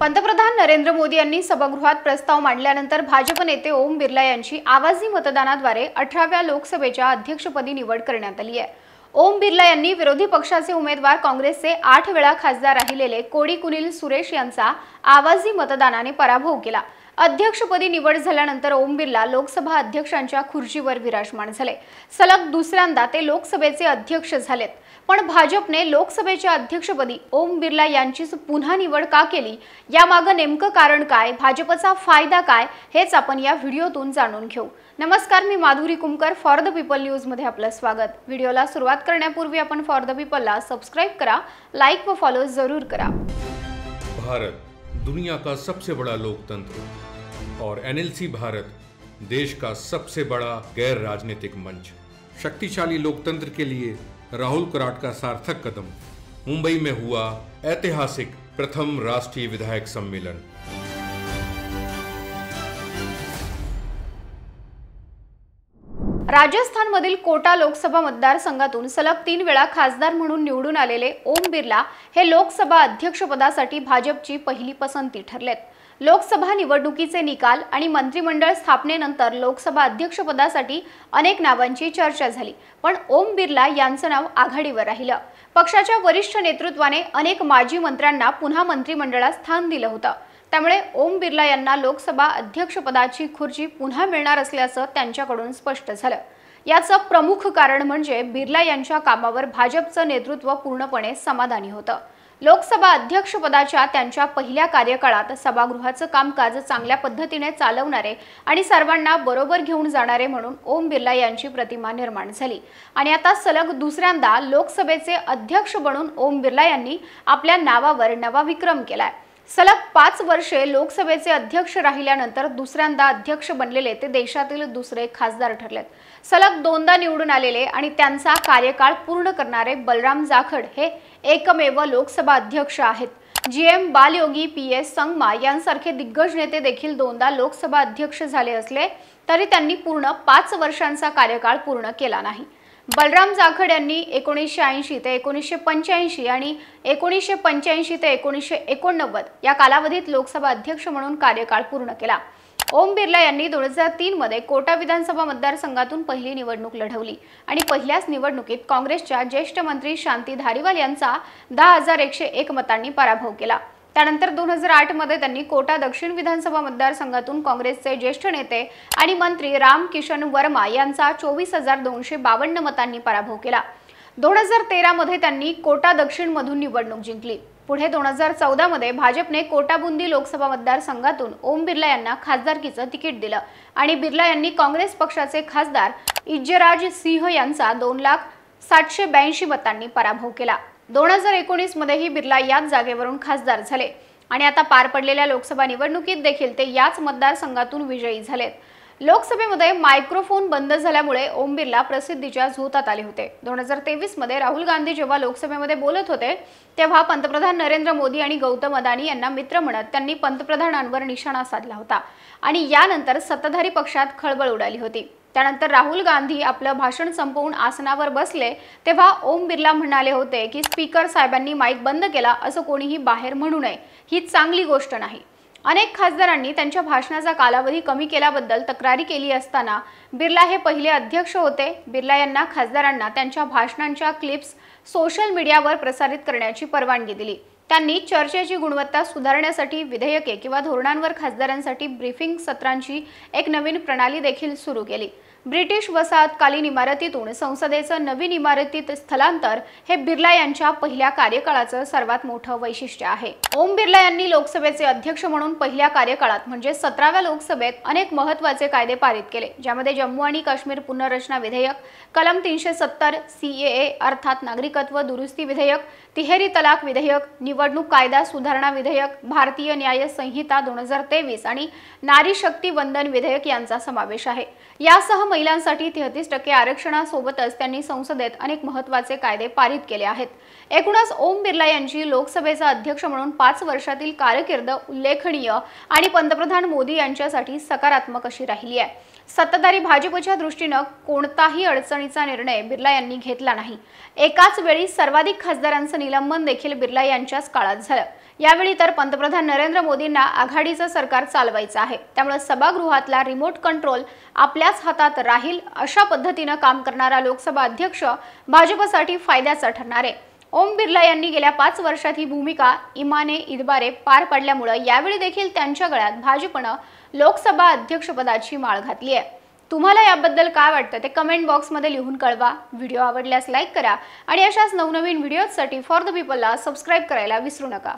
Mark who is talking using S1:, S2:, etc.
S1: पंतप्रधान नरेंद्र मोदी यांनी सभागृहात प्रस्ताव मांडल्यानंतर भाजप नेते ओम बिर्ला यांची आवाजी मतदानाद्वारे 18व्या लोकसभेच्या अध्यक्षपदी निवड करण्यात आली आहे। ओम बिर्ला यांनी विरोधी पक्षाचे उमेदवार काँग्रेसचे 8 वेळा खासदार राहिलेले कोडीकुनिल सुरेश यांचा आवाजी मतदानाने पराभव केला। अध्यक्षपदी निवड झाल्यानंतर ओम बिर्ला लोकसभा अध्यक्षांच्या खुर्चीवर विराजमान झाले। सलग दुसऱ्यांदा ते लोकसभेचे अध्यक्ष झालेत। पण भाजपने लोकसभेच्या अध्यक्षपदी ओम बिर्ला यांचीच पुन्हा निवड का केली, यामागे नेमकं कारण काय, भाजपचा फायदा काय, हेच आपण या व्हिडिओतून जाणून घेऊ। नमस्कार, मी Madhuri Kumkar, for the people news मध्ये आपलं स्वागत। व्हिडिओला सुरुवात करण्यापूर्वी आपण फॉर द पीपलला सबस्क्राइब करा, लाइक व फॉलो जरूर करा।
S2: भारत दुनिया का सबसे बड़ा लोकतंत्र और एनएलसी भारत देश का सबसे बड़ा गैर राजनीतिक मंच। शक्तिशाली लोकतंत्र के लिए राहुल कराट का सार्थक कदम। मुंबई में हुआ ऐतिहासिक प्रथम राष्ट्रीय विधायक सम्मेलन।
S1: राजस्थानमधील कोटा लोकसभा मतदारसंघातून सलग 3 वेळा खासदार म्हणून निवडून आलेले ओम बिर्ला हे लोकसभा अध्यक्षपदासाठी भाजपची पहिली पसंती ठरलेत। लोकसभा निवडणुकीचे निकाल आणि मंत्रिमंडळ स्थापनेनंतर लोकसभा अध्यक्षपदासाठी अनेक नावांची चर्चा झाली, पण ओम बिर्ला यांचं नाव आघाडीवर राहिलं। पक्षाच्या वरिष्ठ नेतृत्वाने अनेक माजी मंत्र्यांना पुन्हा मंत्रिमंडळात स्थान दिलं होतं। त्यामुळे ओम बिर्ला यांना लोकसभा अध्यक्षपदाची खुर्ची पुन्हा मिळणार असल्याचं त्यांच्याकडून स्पष्ट झालं। याचं प्रमुख कारण म्हणजे बिर्ला यांच्या कामावर भाजपचं नेतृत्व पूर्णपणे समाधानी होतं। लोकसभा अध्यक्षपदाच्या त्यांच्या पहिल्या कार्यकाळात सभागृहाचं कामकाज चांगल्या पद्धतीने चालवणारे आणि सर्वांना बरोबर घेऊन जाणारे म्हणून ओम बिर्ला यांची प्रतिमा निर्माण झाली आणि आता सलग दुसऱ्यांदा लोकसभेचे अध्यक्ष बनून ओम बिर्ला यांनी आपल्या नावावर नवा विक्रम केलाय। सलग 5 वर्षे लोकसभेचे अध्यक्ष राहिल्यानंतर दुसऱ्यांदा अध्यक्ष बनलेले ते देशातील दुसरे खासदार ठरलेत। सलग 2दा निवडून आलेले आणि त्यांचा कार्यकाळ पूर्ण करणारे बलराम जाखड हे एकमेव लोकसभा अध्यक्ष आहेत। जीएम बालयोगी, पीएस संगमा यांसारखे दिग्गज नेते देखील 2दा लोकसभा अध्यक्ष झाले असले तरी त्यांनी पूर्ण 5 वर्षांचा कार्यकाळ पूर्ण केला नाही। बलराम जाखड यांनी 1980 ते 1985 आणि 1985 ते 1989 या कालावधीत लोकसभा अध्यक्ष म्हणून कार्यकाळ पूर्ण केला। ओम बिर्ला यांनी 2003 मध्ये कोटा विधानसभा मतदारसंघातून पहिली निवडणूक लढवली आणि पहिल्याच निवडणुकीत काँग्रेसच्या ज्येष्ठ मंत्री शांती धारीवाल यांचा 10,101 मतांनी पराभव केला। त्यानंतर 2008 मध्ये त्यांनी कोटा दक्षिण विधानसभा मतदारसंघातून काँग्रेसचे ज्येष्ठ नेते आणि मंत्री राम किशन वर्मा यांचा 24,252 मतांनी पराभव केला। 2013 मध्ये त्यांनी कोटा दक्षिण मधून निवडणूक जिंकली। पुढे 2014 मध्ये भाजपने कोटा बुंदी लोकसभा मतदारसंघातून ओम बिर्ला यांना खासदारकीचं तिकीट दिलं आणि बिर्ला यांनी काँग्रेस पक्षाचे खासदार इज्जराज सिंह यांचा 2,782 मतांनी पराभव केला। 2019 मध्येही बिर्ला याच जागेवरून खासदार झाले आणि आता पार पडलेल्या लोकसभा निवडणुकीत देखील ते याच मतदारसंघातून विजयी झालेत। लोकसभेमध्ये मायक्रोफोन बंद झाल्यामुळे ओम बिर्ला प्रसिद्धीच्या झोतात आले होते। 2023 मध्ये राहुल गांधी जेव्हा लोकसभेमध्ये बोलत होते तेव्हा पंतप्रधान नरेंद्र मोदी आणि गौतम अदानी यांना मित्र म्हणत त्यांनी पंतप्रधानांवर निशाणा साधला होता आणि यानंतर सत्ताधारी पक्षात खळबळ उडाली होती। त्यानंतर राहुल गांधी आपलं भाषण संपवून आसनावर बसले तेव्हा ओम बिर्ला म्हणाले होते की स्पीकर साहेबांनी माईक बंद केला असं कोणीही बाहेर म्हणू नये, ही चांगली गोष्ट नाही। अनेक खासदारांनी त्यांच्या भाषणाचा कालावधी कमी केल्याबद्दल तक्रारी केली असताना बिर्ला हे पहिले अध्यक्ष होते। बिर्ला यांना खासदारांना त्यांच्या भाषणांच्या क्लिप्स सोशल मीडियावर प्रसारित करण्याची परवानगी दिली। त्यांनी चर्चेची गुणवत्ता सुधारण्यासाठी विधेयके किंवा धोरणांवर खासदारांसाठी ब्रीफिंग सत्रांची एक नवीन प्रणाली देखील सुरू केली। ब्रिटिश वसाहतकालीन इमारतीतून संसदेचं नवीन इमारतीत स्थलांतर हे बिर्ला यांच्या पहिल्या कार्यकाळाचं सर्वात मोठं वैशिष्ट्य आहे। ओम बिर्ला यांनी लोकसभेचे अध्यक्ष म्हणून पहिल्या कार्यकाळात म्हणजे 17व्या लोकसभेत अनेक महत्त्वाचे कायदे पारित केले, ज्यामध्ये जम्मू आणि काश्मीर पुनर्रचना विधेयक, कलम 370 CAA अर्थात नागरिकत्व दुरुस्ती विधेयक, तिहेरी तलाक विधेयक, निवडणूक कायदा सुधारणा विधेयक, भारतीय न्याय संहिता 2023 आणि नारी शक्ती वंदन विधेयक यांचा समावेश आहे। यासह महिलांसाठी 33% आरक्षणासोबतच त्यांनी संसदेत अनेक महत्त्वाचे कायदे पारित केले आहेत। एकूणच ओम बिर्ला यांची लोकसभेचा अध्यक्ष म्हणून 5 वर्षातील कारकीर्द उल्लेखनीय आणि पंतप्रधान मोदी यांच्यासाठी सकारात्मक अशी राहिली आहे। सत्ताधारी भाजपच्या दृष्टीने कोणताही अडचणीचा निर्णय बिर्ला यांनी घेतला नाही। एकाच वेळी सर्वाधिक खासदारांचं निलंबन देखील बिर्ला यांच्याच काळात झालं। यावेळी तर पंतप्रधान नरेंद्र मोदींना आघाडीचं सरकार चालवायचं आहे, त्यामुळे सभागृहातला रिमोट कंट्रोल आपल्याच हातात राहील अशा पद्धतीनं काम करणारा लोकसभा अध्यक्ष भाजपसाठी फायद्याचा ठरणार आहे। ओम बिर्ला यांनी गेल्या 5 वर्षात ही भूमिका इमाने इदबारे पार पाडल्यामुळे यावेळी देखील त्यांच्या गळ्यात भाजपनं लोकसभा अध्यक्षपदाची माळ घातली आहे। तुम्हाला याबद्दल काय वाटतं ते कमेंट बॉक्समध्ये लिहून कळवा। व्हिडिओ आवडल्यास लाईक करा आणि अशाच नवनवीन व्हिडिओजसाठी फॉर द पीपलला सबस्क्राईब करायला विसरू नका।